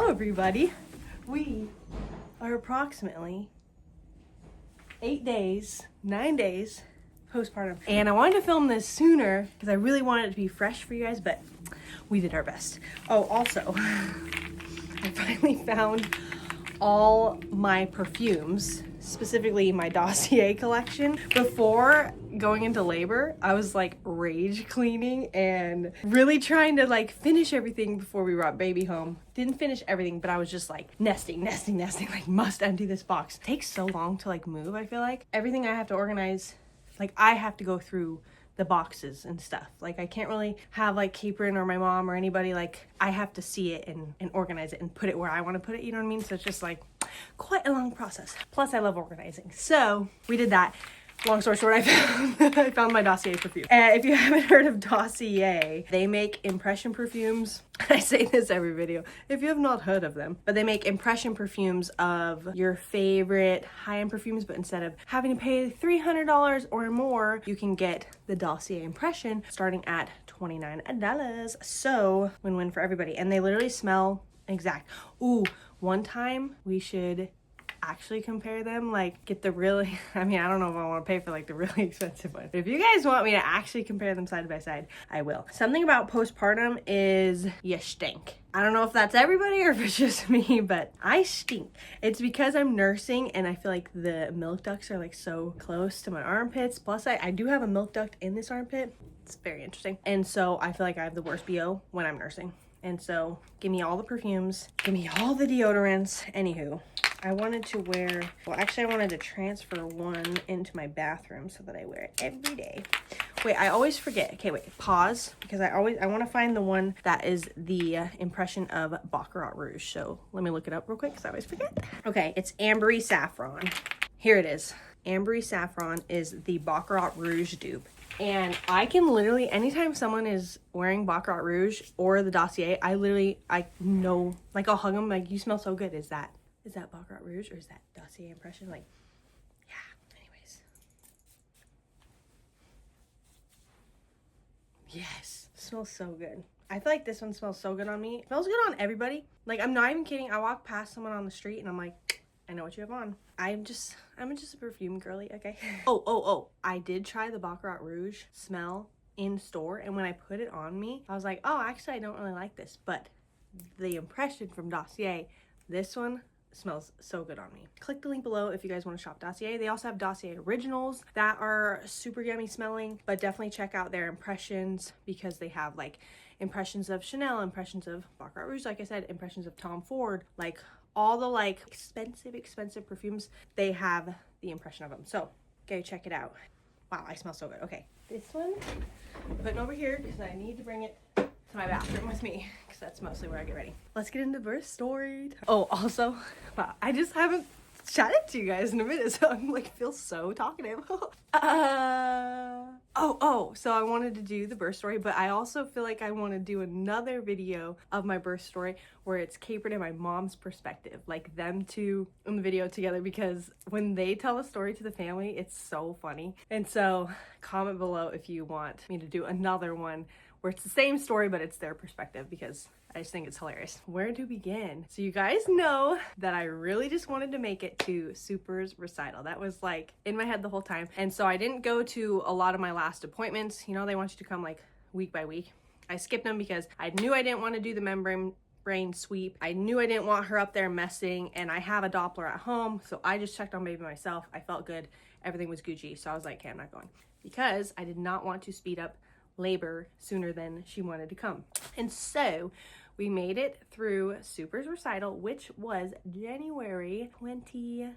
Hello everybody. We are approximately 9 days postpartum. And I wanted to film this sooner because I really wanted it to be fresh for you guys, but we did our best. Oh, also, I finally found all my perfumes, specifically my Dossier collection. Before going into labor, I was like rage cleaning and really trying to like finish everything before we brought baby home. Didn't finish everything, but I was just like nesting, like must empty this box. It takes so long to like move, I feel like. Everything I have to organize, like I have to go through the boxes and stuff. Like I can't really have like Capron or my mom or anybody, like I have to see it and organize it and put it where I want to put it, you know what I mean? So it's just like quite a long process. Plus I love organizing. So we did that. Long story short, I found my Dossier perfume. If you haven't heard of Dossier, they make impression perfumes. I say this every video, if you have not heard of them, but they make impression perfumes of your favorite high-end perfumes, but instead of having to pay $300 or more, you can get the Dossier impression starting at $29. So win-win for everybody. And they literally smell exact. Ooh, one time we should actually compare them, like get the really, I mean, I don't know if I want to pay for like the really expensive one, but if you guys want me to actually compare them side by side, I will. Something about postpartum is you stink. I don't know if that's everybody or if it's just me, but I stink. It's because I'm nursing and I feel like the milk ducts are like so close to my armpits. Plus I do have a milk duct in this armpit. It's very interesting. And so I feel like I have the worst BO when I'm nursing. And so give me all the perfumes, give me all the deodorants. Anywho, I wanted to wear, well, actually I wanted to transfer one into my bathroom so that I wear it every day. Wait, I always forget. Okay, wait, pause, because I want to find the one that is the impression of Baccarat Rouge. So let me look it up real quick because I always forget. Okay, it's Ambery Saffron. Here it is. Ambery Saffron is the Baccarat Rouge dupe. And I can literally, anytime someone is wearing Baccarat Rouge or the Dossier, I know, like I'll hug them, like, you smell so good. Is that Baccarat Rouge or is that Dossier impression? Like, yeah, anyways. Yes, smells so good. I feel like this one smells so good on me. It smells good on everybody. Like, I'm not even kidding. I walk past someone on the street and I'm like, I know what you have on. I'm just a perfume girly, okay? Oh, I did try the Baccarat Rouge smell in store, and when I put it on me, I was like, oh, actually, I don't really like this, but the impression from Dossier, this one smells so good on me. Click the link below if you guys want to shop Dossier. They also have Dossier Originals that are super yummy smelling, but definitely check out their impressions because they have like impressions of Chanel, impressions of Baccarat Rouge, like I said, impressions of Tom Ford, like all the like expensive perfumes, they have the impression of them. So go check it out. Wow, I smell so good. Okay, this one I'm putting over here because I need to bring it to my bathroom with me because that's mostly where I get ready. Let's get into birth story time. Oh, also, wow, I just haven't chatted to you guys in a minute, so I'm like feel so talkative. So I wanted to do the birth story, but I also feel like I want to do another video of my birth story where it's capered in my mom's perspective, like them two in the video together, because when they tell a story to the family, it's so funny. And so comment below if you want me to do another one where it's the same story, but it's their perspective, because I just think it's hilarious. Where to begin? So you guys know that I really just wanted to make it to Super's recital. That was like in my head the whole time. And so I didn't go to a lot of my last appointments. You know, they want you to come like week by week. I skipped them because I knew I didn't want to do the membrane sweep. I knew I didn't want her up there messing, and I have a Doppler at home. So I just checked on baby myself. I felt good. Everything was Gucci. So I was like, okay, I'm not going, because I did not want to speed up labor sooner than she wanted to come. And so we made it through Super's recital, which was January 26th.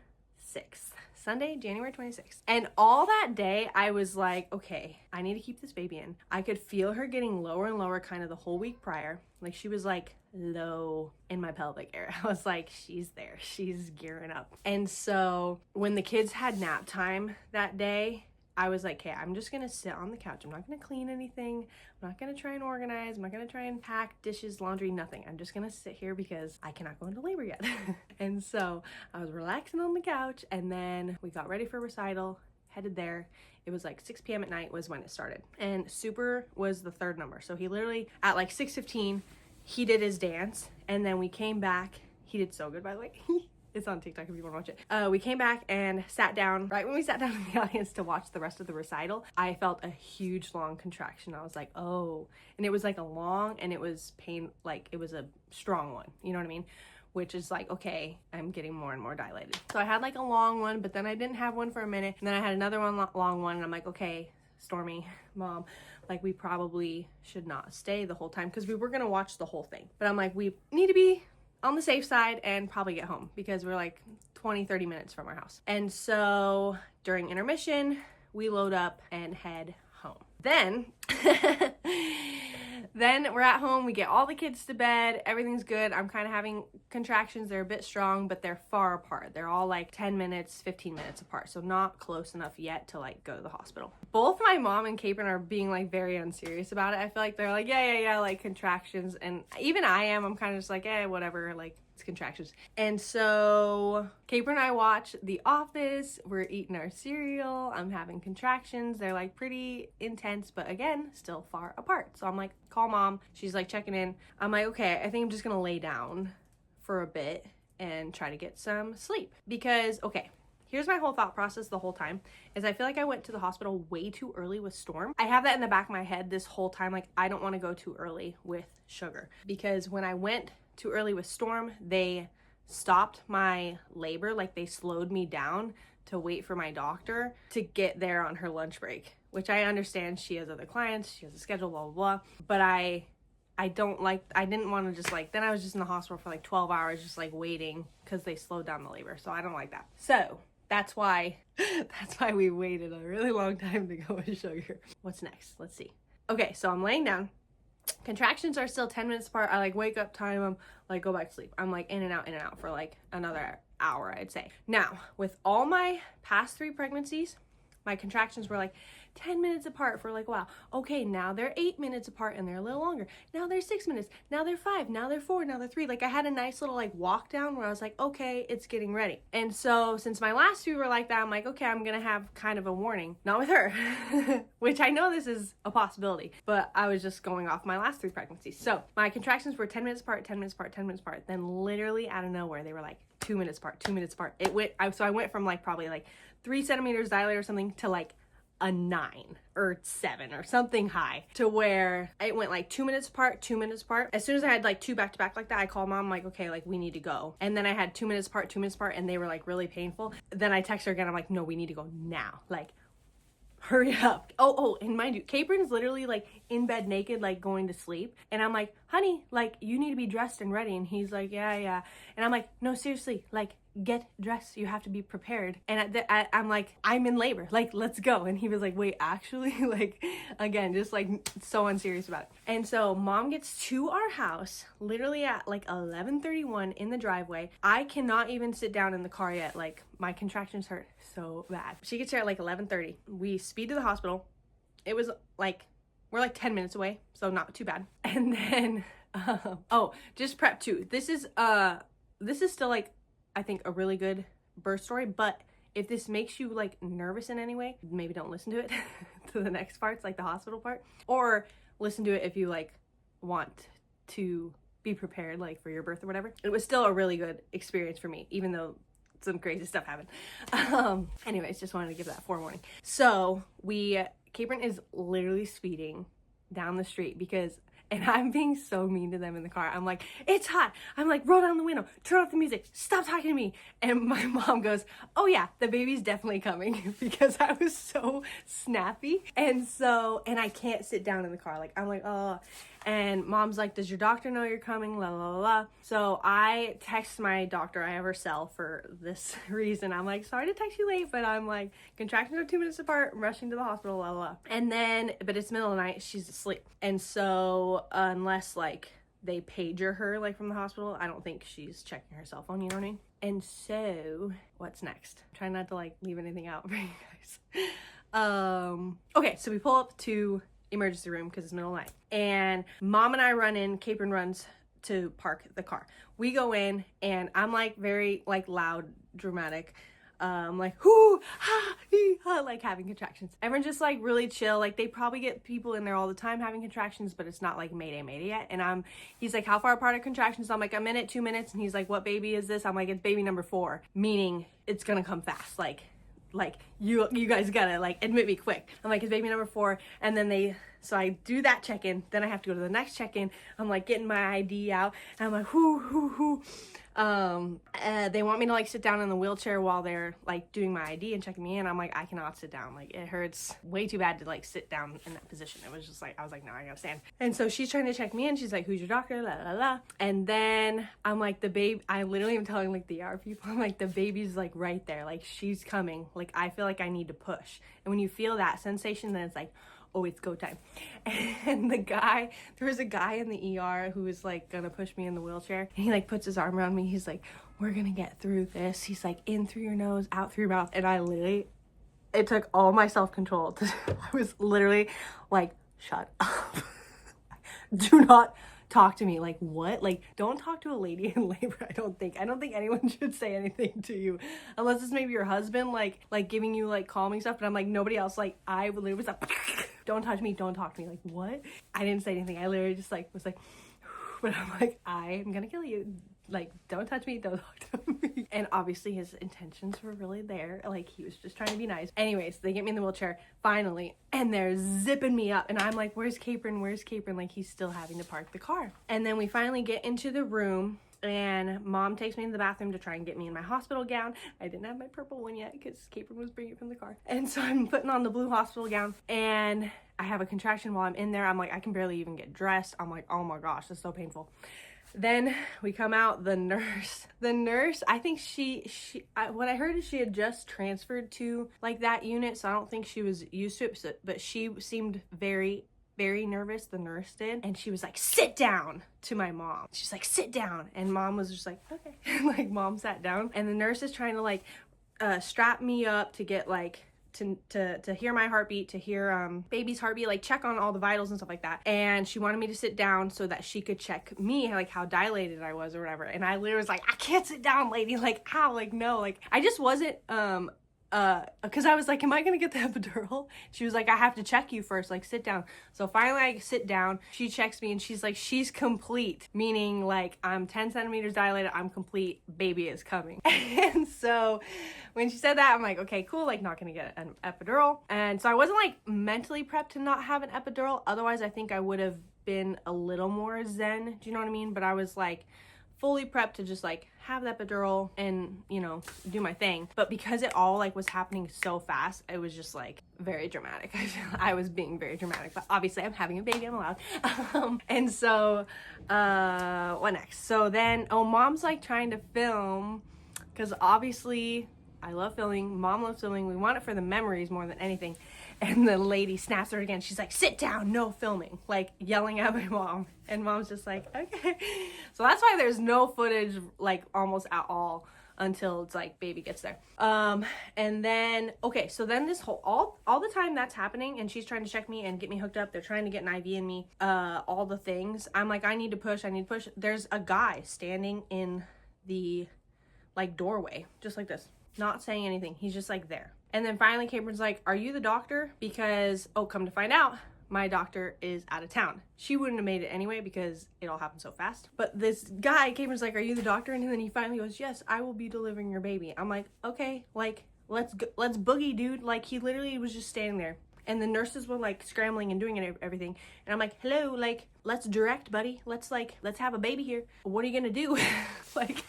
Sunday, January 26th. And all that day, I was like, okay, I need to keep this baby in. I could feel her getting lower and lower kind of the whole week prior. Like she was like low in my pelvic area. I was like, she's there. She's gearing up. And so when the kids had nap time that day, I was like, okay, I'm just gonna sit on the couch. I'm not gonna clean anything. I'm not gonna try and organize. I'm not gonna try and pack dishes, laundry, nothing. I'm just gonna sit here because I cannot go into labor yet. And so I was relaxing on the couch, and then we got ready for recital, headed there. It was like 6 p.m. at night was when it started. And Super was the third number. So he literally, at like 6:15, he did his dance, and then we came back. He did so good, by the way. It's on TikTok if you want to watch it. We came back and sat down. Right when we sat down in the audience to watch the rest of the recital, I felt a huge long contraction. I was like, oh. And it was like a long, and it was pain, like it was a strong one. You know what I mean? Which is like, okay, I'm getting more and more dilated. So I had like a long one, but then I didn't have one for a minute. And then I had another one, long one. And I'm like, okay, Stormy, Mom, like we probably should not stay the whole time because we were going to watch the whole thing. But I'm like, we need to be on the safe side and probably get home because we're like 20-30 minutes from our house. And so during intermission, we load up and head home. Then then we're at home, we get all the kids to bed, everything's good. I'm kind of having contractions. They're a bit strong, but they're far apart. They're all like 10 minutes, 15 minutes apart. So not close enough yet to like go to the hospital. Both my mom and Capron are being like very unserious about it. I feel like they're like, yeah, like contractions. And even I am, I'm kind of just like, whatever, like it's contractions. And so Capron and I watch The Office. We're eating our cereal. I'm having contractions. They're like pretty intense, but again, still far apart. So I'm like, call Mom. She's like checking in. I'm like, okay, I think I'm just gonna lay down for a bit and try to get some sleep. Because, okay, here's my whole thought process the whole time, is I feel like I went to the hospital way too early with Storm. I have that in the back of my head this whole time, like I don't want to go too early with Sugar. Because when I went too early with Storm, they stopped my labor, like they slowed me down to wait for my doctor to get there on her lunch break. Which I understand, she has other clients, she has a schedule, blah, blah, blah. But I didn't want to just like, then I was just in the hospital for like 12 hours just like waiting because they slowed down the labor. So I don't like that. So that's why we waited a really long time to go with Sugar. What's next? Let's see. Okay, so I'm laying down. Contractions are still 10 minutes apart. I like wake up, time them, like go back to sleep. I'm like in and out for like another hour, I'd say. Now, with all my past 3 pregnancies, my contractions were like 10 minutes apart for like a while. Okay, now they're 8 minutes apart and they're a little longer. Now they're 6 minutes. Now they're 5. Now they're 4. Now they're 3. Like I had a nice little like walk down where I was like, okay, it's getting ready. And so since my last 2 were like that, I'm like, okay, I'm gonna have kind of a warning. Not with her, which I know this is a possibility, but I was just going off my last 3 pregnancies. So my contractions were 10 minutes apart, 10 minutes apart, 10 minutes apart. Then literally out of nowhere, they were like 2 minutes apart, 2 minutes apart. So I went from like probably like 3 centimeters dilated or something to like a 9 or 7 or something high, to where it went like 2 minutes apart, 2 minutes apart. As soon as I had like 2 back to back like that, I called Mom, like, okay, like we need to go. And then I had 2 minutes apart, 2 minutes apart, and they were like really painful. Then I text her again, I'm like, no, we need to go now. Like, hurry up. Oh, and mind you, Capron's literally like in bed naked, like going to sleep. And I'm like, honey, like you need to be dressed and ready. And he's like, yeah. And I'm like, no, seriously, like get dressed. You have to be prepared. And I'm like, I'm in labor. Like, let's go. And he was like, wait, actually, like, again, just like so unserious about it. And so Mom gets to our house literally at like 11:31 in the driveway. I cannot even sit down in the car yet. Like my contractions hurt so bad. She gets here at like 11:30. We speed to the hospital. It was like, we're like 10 minutes away, so not too bad. And then, just prep too. This is still like, I think a really good birth story, but if this makes you like nervous in any way, maybe don't listen to it to the next parts, like the hospital part, or listen to it if you like want to be prepared like for your birth or whatever. It was still a really good experience for me, even though some crazy stuff happened. Anyways, just wanted to give that forewarning. So Capron is literally speeding down the street and I'm being so mean to them in the car. I'm like, it's hot. I'm like, roll down the window, turn off the music, stop talking to me. And my mom goes, oh yeah, the baby's definitely coming, because I was so snappy. And I can't sit down in the car. Like, I'm like, oh. And Mom's like, does your doctor know you're coming? La, la, la, la. So I text my doctor. I have her cell for this reason. I'm like, sorry to text you late, but I'm like, contractions are 2 minutes apart. I'm rushing to the hospital, la, la, la. And then, but it's middle of the night. She's asleep. And so unless like they pager her like from the hospital, I don't think she's checking her cell phone, you know what I mean? And so what's next? I'm trying not to like leave anything out for you guys. Okay, so we pull up to emergency room because it's middle of the night, and Mom and I run in. Capron runs to park the car. We go in, and I'm like very like loud, dramatic. like whoo ha, hee, ha, like having contractions. Everyone's just like really chill. Like they probably get people in there all the time having contractions, but it's not like mayday yet. And he's like, how far apart are contractions? I'm like, a minute, 2 minutes. And he's like, what baby is this? I'm like, it's baby number 4, meaning it's gonna come fast. Like you guys gotta like admit me quick. I'm like, it's baby number 4. And then so I do that check-in, then I have to go to the next check-in. I'm like getting my ID out, and I'm like, whoo. They want me to like sit down in the wheelchair while they're like doing my ID and checking me in. I'm like, I cannot sit down. Like it hurts way too bad to like sit down in that position. It was just like, I was like, no, I gotta stand. And so she's trying to check me in. She's like, who's your doctor? La la la. And then I'm like, the baby, I literally am telling like the ER people, I'm like, the baby's like right there. Like she's coming. Like I feel like I need to push. And when you feel that sensation, then it's like, oh, it's go time. And there was a guy in the ER who was like gonna push me in the wheelchair, and he like puts his arm around me. He's like, we're gonna get through this. He's like, in through your nose, out through your mouth. And it took all my self-control. I was literally like, shut up. Do not talk to me. Like what? Like don't talk to a lady in labor. I don't think anyone should say anything to you unless it's maybe your husband like giving you like calming stuff. But I'm like, nobody else. Like I literally was like, don't touch me, don't talk to me. Like what? I didn't say anything. I literally just like was like, but I'm like, I am gonna kill you. Like don't touch me, don't talk to me. And obviously his intentions were really there. Like he was just trying to be nice. Anyways, they get me in the wheelchair finally, and they're zipping me up, and I'm like, where's Capron? Like he's still having to park the car. And then we finally get into the room, and mom takes me to the bathroom to try and get me in my hospital gown. I didn't have my purple one yet because Capron was bringing it from the car. And so I'm putting on the blue hospital gown, and I have a contraction while I'm in there. I'm like, I can barely even get dressed. I'm like, oh my gosh, this is so painful. Then we come out, the nurse, I think what I heard is she had just transferred to like that unit. So I don't think she was used to it, but she seemed very, very nervous. The nurse did. And she was like, sit down to my mom. She's like, sit down. And mom was just like, okay. Like mom sat down, and the nurse is trying to like strap me up to get like, to hear my heartbeat, to hear baby's heartbeat, like check on all the vitals and stuff like that. And she wanted me to sit down so that she could check me, like how dilated I was or whatever. And I literally was like, I can't sit down, lady. Like, ow, like no, like I just wasn't because I was like, am I gonna get the epidural? She was like, I have to check you first, like sit down. So finally I sit down, she checks me, and she's like, she's complete, meaning like I'm 10 centimeters dilated, I'm complete, baby is coming. And so when she said that, I'm like, okay, cool, like not gonna get an epidural. And so I wasn't like mentally prepped to not have an epidural. Otherwise I think I would have been a little more zen, do you know what I mean? But I was like fully prepped to just like have the epidural and, you know, do my thing. But because it all like was happening so fast, it was just like very dramatic. I was being very dramatic, but obviously I'm having a baby, I'm allowed. And so what next? So then mom's like trying to film, because obviously I love filming, mom loves filming, we want it for the memories more than anything. And the lady snaps her again. She's like, sit down, no filming. Like yelling at my mom. And mom's just like, okay. So that's why there's no footage like almost at all until it's like baby gets there. And then, okay, so then this whole, all the time that's happening and she's trying to check me and get me hooked up. They're trying to get an IV in me, all the things. I'm like, I need to push. There's a guy standing in the like doorway, just like this, not saying anything. He's just like there. And then finally Cameron's like, are you the doctor? Because, oh, come to find out, my doctor is out of town. She wouldn't have made it anyway because it all happened so fast. But this guy, Cameron's like, are you the doctor? And then he finally goes, yes, I will be delivering your baby. I'm like, okay, like, let's boogie, dude. Like, he literally was just standing there. And the nurses were like scrambling and doing everything. And I'm like, hello, like, let's direct, buddy. Let's have a baby here. What are you gonna do? Like,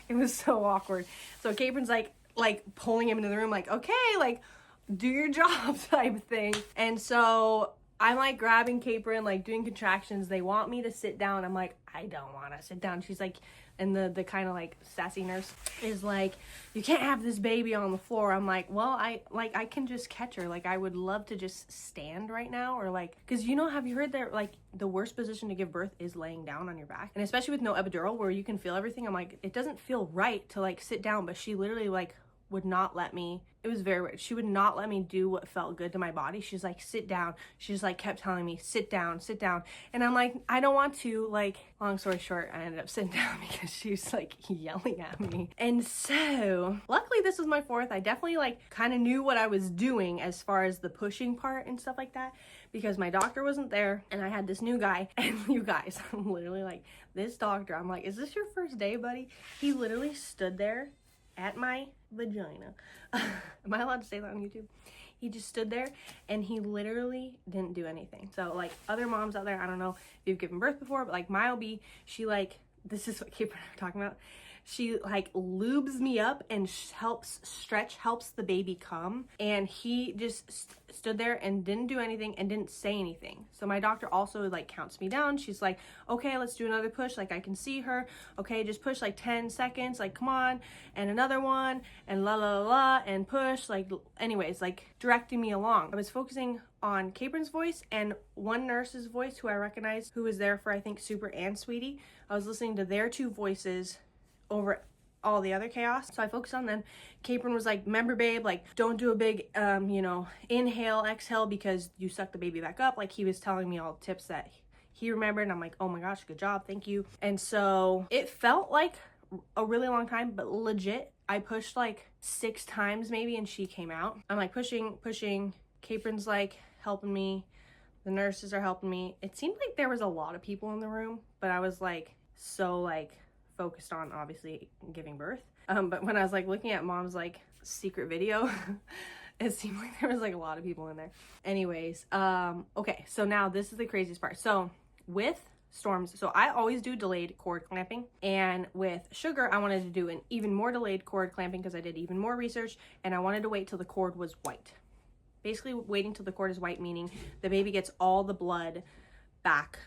it was so awkward. So Cameron's like pulling him into the room, like, okay, like, do your job type thing. And so I'm like grabbing Capron, like doing contractions. They want me to sit down. I'm like, I don't want to sit down. She's like, and the kind of like sassy nurse is like, you can't have this baby on the floor. I'm like, well, I can just catch her. Like, I would love to just stand right now, or like, because you know, have you heard that like the worst position to give birth is laying down on your back? And especially with no epidural where you can feel everything. I'm like, it doesn't feel right to like sit down, but she literally like would not let me, it was very weird. She would not let me do what felt good to my body. She's like, sit down. She just like kept telling me, sit down, sit down. And I'm like, I don't want to. Like, long story short, I ended up sitting down because she was like yelling at me. And so luckily this was my fourth. I definitely like kind of knew what I was doing as far as the pushing part and stuff like that, because my doctor wasn't there and I had this new guy. And you guys, I'm literally like, this doctor, I'm like, is this your first day, buddy? He literally stood there at my vagina. Am I allowed to say that on YouTube? He just stood there and he literally didn't do anything. So like other moms out there, I don't know if you've given birth before, but like my OB, she like, this is what Kate and I were talking about. She like lubes me up and helps the baby come. And he just stood there and didn't do anything and didn't say anything. So my doctor also like counts me down. She's like, okay, let's do another push. Like I can see her. Okay, just push like 10 seconds. Like, come on. And another one and la la la la and push. Like, anyways, like directing me along. I was focusing on Capron's voice and one nurse's voice who I recognized, who was there for I think Super and Sweetie. I was listening to their two voices over all the other chaos. So I focused on them. Capron was like, remember babe, like don't do a big, you know, inhale, exhale because you suck the baby back up. Like he was telling me all the tips that he remembered. And I'm like, oh my gosh, good job. Thank you. And so it felt like a really long time, but legit, I pushed like 6 times maybe and she came out. I'm like pushing. Capron's like helping me. The nurses are helping me. It seemed like there was a lot of people in the room, but I was like, so like focused on obviously giving birth. But when I was like looking at mom's like secret video, it seemed like there was like a lot of people in there. Anyways, okay, so now this is the craziest part. So with Storms, so I always do delayed cord clamping, and with Sugar I wanted to do an even more delayed cord clamping because I did even more research and I wanted to wait till the cord was white. Basically waiting till the cord is white, meaning the baby gets all the blood back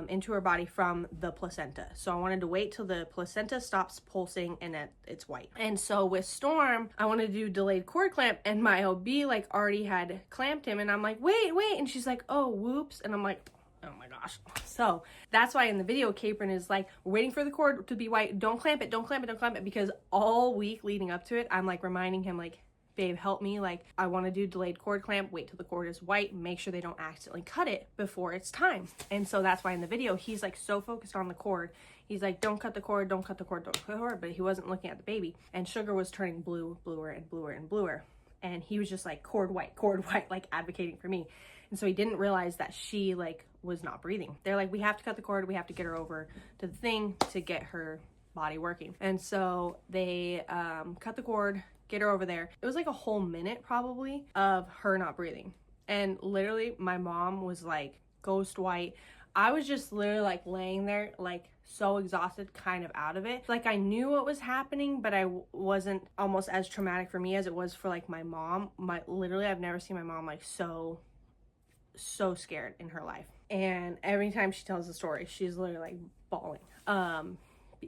into her body from the placenta. So I wanted to wait till the placenta stops pulsing and that it's white. And so with Storm, I wanted to do delayed cord clamp, and my OB like already had clamped him, and I'm like, wait, and she's like, oh, whoops. And I'm like, oh my gosh. So that's why in the video, Capron is like, we're waiting for the cord to be white. Don't clamp it, don't clamp it, don't clamp it. Because all week leading up to it, I'm like reminding him like, babe, help me. Like, I want to do delayed cord clamp, wait till the cord is white, make sure they don't accidentally cut it before it's time. And so that's why in the video, he's like so focused on the cord. He's like, don't cut the cord, don't cut the cord, don't cut the cord. But he wasn't looking at the baby. And Sugar was turning bluer and bluer and bluer. And he was just like, cord white, like advocating for me. And so he didn't realize that she like was not breathing. They're like, we have to cut the cord. We have to get her over to the thing to get her body working. And so they cut the cord, get her over there. It was like a whole minute probably of her not breathing. And literally my mom was like ghost white. I was just literally like laying there like so exhausted, kind of out of it. Like I knew what was happening, but I wasn't almost as traumatic for me as it was for like my mom. Literally I've never seen my mom like so scared in her life. And every time she tells the story, she's literally like bawling.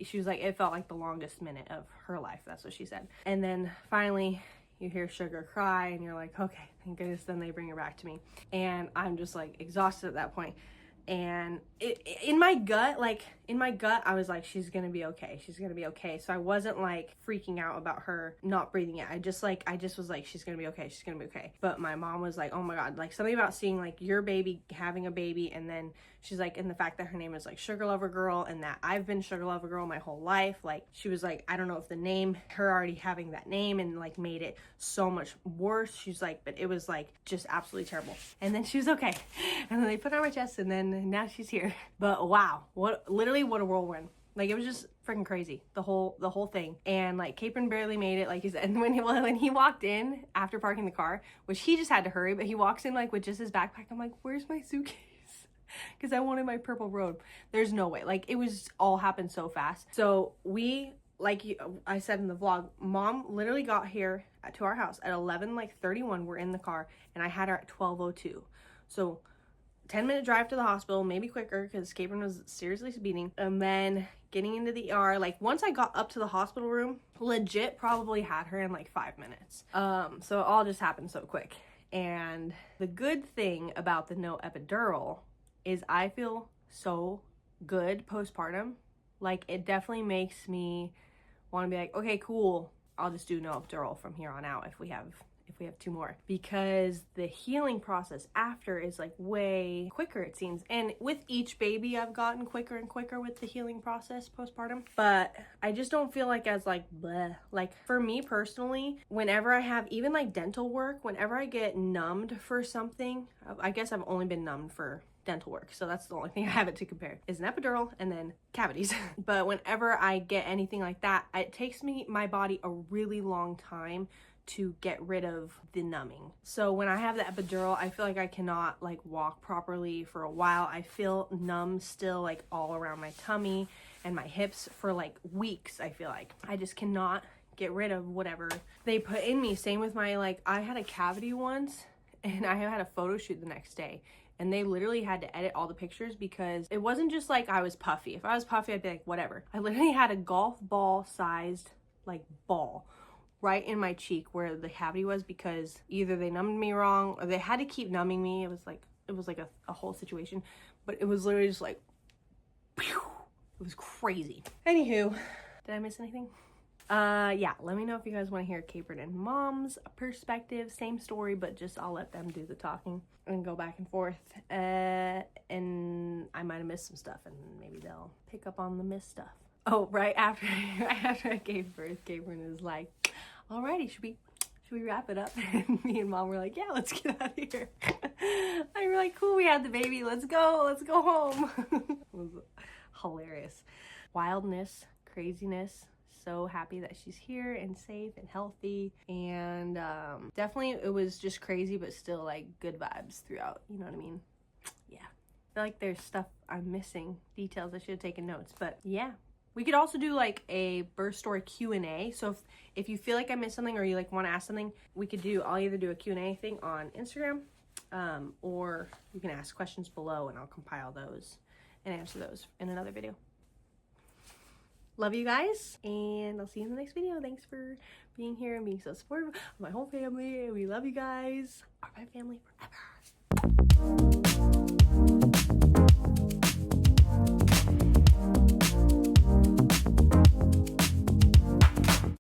She was like, it felt like the longest minute of her life. That's what she said. And then finally you hear Sugar cry and you're like, okay, thank goodness. Then they bring her back to me. And I'm just like exhausted at that point. And in my gut, I was like, she's gonna be okay. She's gonna be okay. So I wasn't like freaking out about her not breathing yet. I just was like, she's gonna be okay. She's gonna be okay. But my mom was like, oh my God, like something about seeing like your baby having a baby. And then she's like, and the fact that her name is like Sugar Lover Girl and that I've been Sugar Lover Girl my whole life. Like she was like, I don't know if the name, her already having that name and like made it so much worse. She's like, but it was like just absolutely terrible. And then she was okay. And then they put her on my chest and then now she's here. But wow, what a whirlwind. Like it was just freaking crazy, the whole thing. And like Capron barely made it, like he said. And when he walked in after parking the car, which he just had to hurry, but he walks in like with just his backpack. I'm like, where's my suitcase? Because I wanted my purple robe. There's no way. Like it was all happened so fast. So we, like I said in the vlog, mom literally got here to our house at 11:31. We're in the car and I had her at 12:02. So 10-minute drive to the hospital, maybe quicker because Capron was seriously bleeding. And then getting into the ER, like once I got up to the hospital room, legit probably had her in like 5 minutes. So it all just happened so quick. And the good thing about the no epidural is I feel so good postpartum. Like it definitely makes me want to be like, okay, cool. I'll just do no epidural from here on out if we have 2 more, because the healing process after is like way quicker, it seems. And with each baby, I've gotten quicker and quicker with the healing process postpartum, but I just don't feel like as like bleh. Like for me personally, whenever I have even like dental work, whenever I get numbed for something, I guess I've only been numbed for dental work, so that's the only thing I have it to compare, is an epidural and then cavities. But whenever I get anything like that, it takes my body a really long time to get rid of the numbing. So when I have the epidural, I feel like I cannot like walk properly for a while. I feel numb still like all around my tummy and my hips for like weeks. I feel like I just cannot get rid of whatever they put in me. Same with my, like, I had a cavity once and I had a photo shoot the next day, and they literally had to edit all the pictures because it wasn't just like I was puffy. If I was puffy, I'd be like, whatever. I literally had a golf ball sized like ball right in my cheek where the cavity was, because either they numbed me wrong or they had to keep numbing me. It was like a whole situation, but it was literally just like, pew. It was crazy. Anywho, did I miss anything? Yeah, let me know if you guys want to hear Capron and Mom's perspective. Same story, but just I'll let them do the talking and go back and forth. And I might have missed some stuff, and maybe they'll pick up on the missed stuff. Oh, right after I gave birth, Capron is like, alrighty, should we wrap it up? And me and Mom were like, yeah, let's get out of here. I were like, cool, we had the baby, let's go home. It was hilarious. Wildness, craziness. So happy that she's here and safe and healthy, and definitely it was just crazy, but still like good vibes throughout, you know what I mean? Yeah, I feel like there's stuff I'm missing, details I should have taken notes, but yeah. We could also do like a birth story Q&A. So if you feel like I missed something or you like want to ask something, I'll either do a Q&A thing on Instagram, or you can ask questions below and I'll compile those and answer those in another video. Love you guys, and I'll see you in the next video. Thanks for being here and being so supportive of my whole family. We love you guys. Are my family forever.